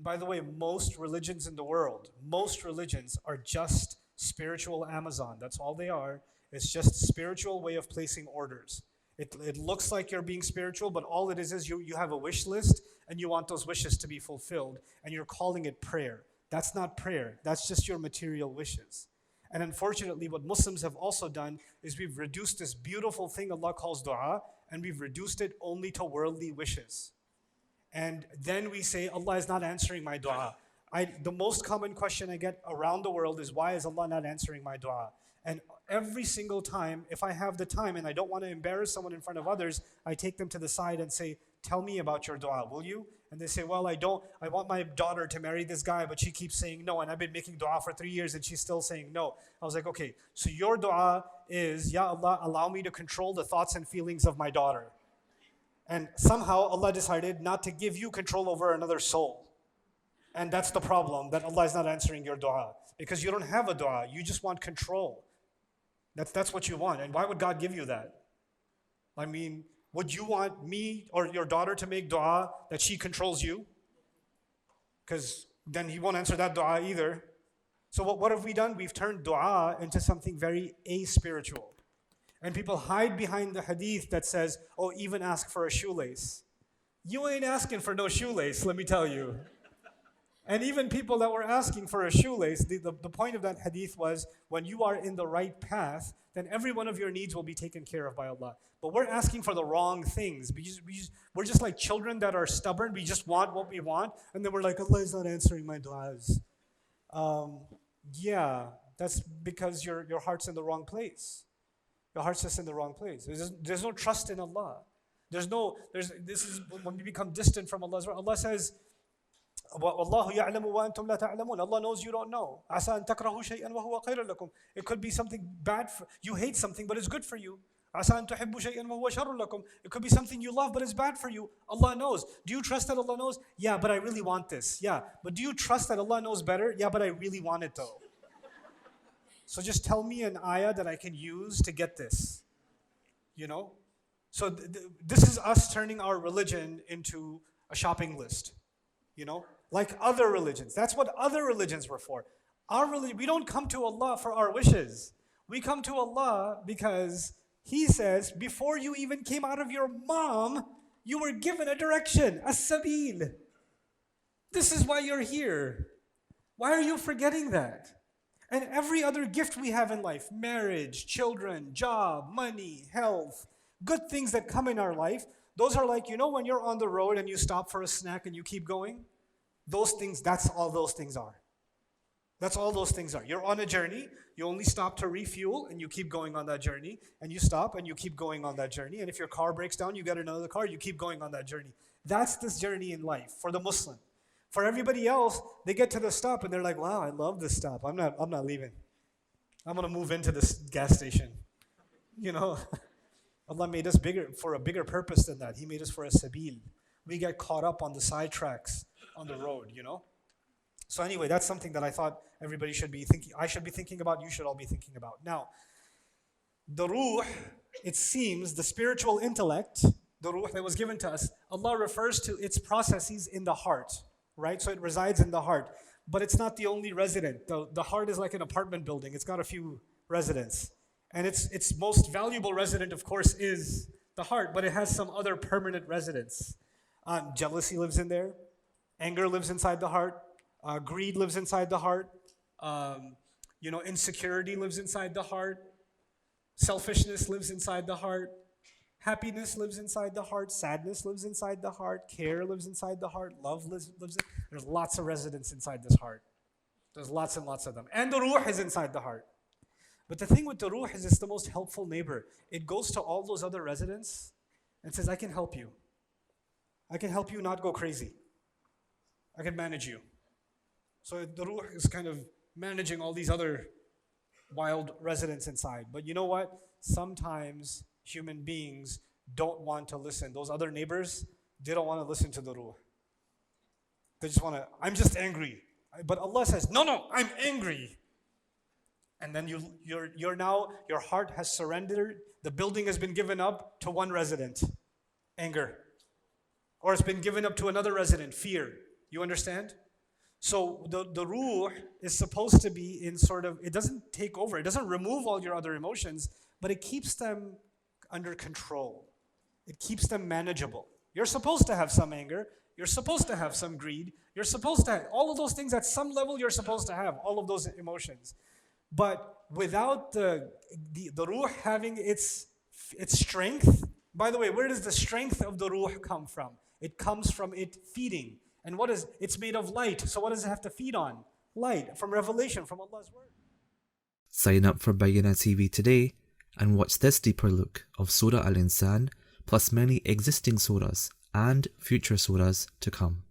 By the way, most religions in the world, most religions are just spiritual Amazon. That's all they are. It's just a spiritual way of placing orders. It looks like you're being spiritual, but all it is you have a wish list and you want those wishes to be fulfilled, and you're calling it prayer. That's not prayer. That's just your material wishes. And unfortunately, what Muslims have also done is we've reduced this beautiful thing Allah calls dua, and we've reduced it only to worldly wishes. And then we say, Allah is not answering my dua. The most common question I get around the world is, why is Allah not answering my dua? And every single time, if I have the time and I don't want to embarrass someone in front of others, I take them to the side and say, tell me about your dua, will you? And they say, well, I want my daughter to marry this guy, but she keeps saying no, and I've been making dua for 3 years and she's still saying no. I was like, okay, so your dua is, Ya Allah, allow me to control the thoughts and feelings of my daughter. And somehow Allah decided not to give you control over another soul. And that's the problem, that Allah is not answering your dua. Because you don't have a dua, you just want control. That's what you want. And why would God give you that? I mean, would you want me or your daughter to make dua that she controls you? Because then He won't answer that dua either. So what have we done? We've turned dua into something very aspiritual. And people hide behind the hadith that says, oh, even ask for a shoelace. You ain't asking for no shoelace, let me tell you. And even people that were asking for a shoelace, the point of that hadith was, when you are in the right path, then every one of your needs will be taken care of by Allah. But we're asking for the wrong things. We're just like children that are stubborn. We just want what we want. And then we're like, Allah is not answering my du'as. Yeah, that's because your heart's in the wrong place. Your heart's just in the wrong place. There's no trust in Allah. This is when we become distant from Allah. Allah says, وَاللَّهُ يَعْلَمُ وَأَنْتُمْ لَا تَعْلَمُونَ. Allah knows you don't know. عَسَىٰ أَن تَكْرَهُ شَيْئًا وَهُوَ خَيْرٌ لَكُمْ. It could be something bad. You hate something, but it's good for you. عَسَىٰ أَن تُحِبُّ شَيْئًا وَهُوَ شَرٌ لَكُمْ. It could be something you love, but it's bad for you. Allah knows. Do you trust that Allah knows? Yeah, but I really want this. Yeah, but do you trust that Allah knows better? Yeah, but I really want it though. So just tell me an ayah that I can use to get this. You know? So this is us turning our religion into a shopping list. You know? Like other religions. That's what other religions were for. Our religion, we don't come to Allah for our wishes. We come to Allah because He says, before you even came out of your mom, you were given a direction, as-sabil. This is why you're here. Why are you forgetting that? And every other gift we have in life, marriage, children, job, money, health, good things that come in our life, those are like, you know when you're on the road and you stop for a snack and you keep going? Those things, that's all those things are. That's all those things are. You're on a journey, you only stop to refuel and you keep going on that journey, and you stop and you keep going on that journey, and if your car breaks down, you get another car, you keep going on that journey. That's this journey in life for the Muslim. For everybody else, they get to the stop and they're like, wow, I love this stop. I'm not leaving. I'm gonna move into this gas station. You know, Allah made us bigger for a bigger purpose than that. He made us for a sabil. We get caught up on the side tracks on the road, you know? So anyway, that's something that I thought everybody should be thinking, I should be thinking about, you should all be thinking about. Now, the ruh, it seems, the spiritual intellect, the ruh that was given to us, Allah refers to its processes in the heart, right? So it resides in the heart. But it's not the only resident. The heart is like an apartment building. It's got a few residents. And its most valuable resident, of course, is the heart, but it has some other permanent residents. Jealousy lives in there. Anger lives inside the heart. Greed lives inside the heart. Insecurity lives inside the heart. Selfishness lives inside the heart. Happiness lives inside the heart. Sadness lives inside the heart. Care lives inside the heart. Love lives there's lots of residents inside this heart. There's lots and lots of them. And the ruh is inside the heart. But the thing with the ruh is it's the most helpful neighbor. It goes to all those other residents and says, I can help you. I can help you not go crazy. I can manage you. So the ruh is kind of managing all these other wild residents inside. But you know what? Sometimes human beings don't want to listen. Those other neighbors, they don't want to listen to the ruh. They just want to, I'm just angry. But Allah says, no, I'm angry. And then you're now, your heart has surrendered. The building has been given up to one resident, anger. Or it's been given up to another resident, fear. You understand? So the ruh is supposed to be in sort of, it doesn't take over, it doesn't remove all your other emotions, but it keeps them under control. It keeps them manageable. You're supposed to have some anger, you're supposed to have some greed, you're supposed to have all of those things at some level, you're supposed to have all of those emotions. But without the ruh having its strength, by the way, where does the strength of the ruh come from? It comes from it feeding. And what is, it's made of light. So what does it have to feed on? Light, from revelation, from Allah's word. Sign up for Bayyinah TV today and watch this deeper look of Surah Al-Insan plus many existing surahs and future surahs to come.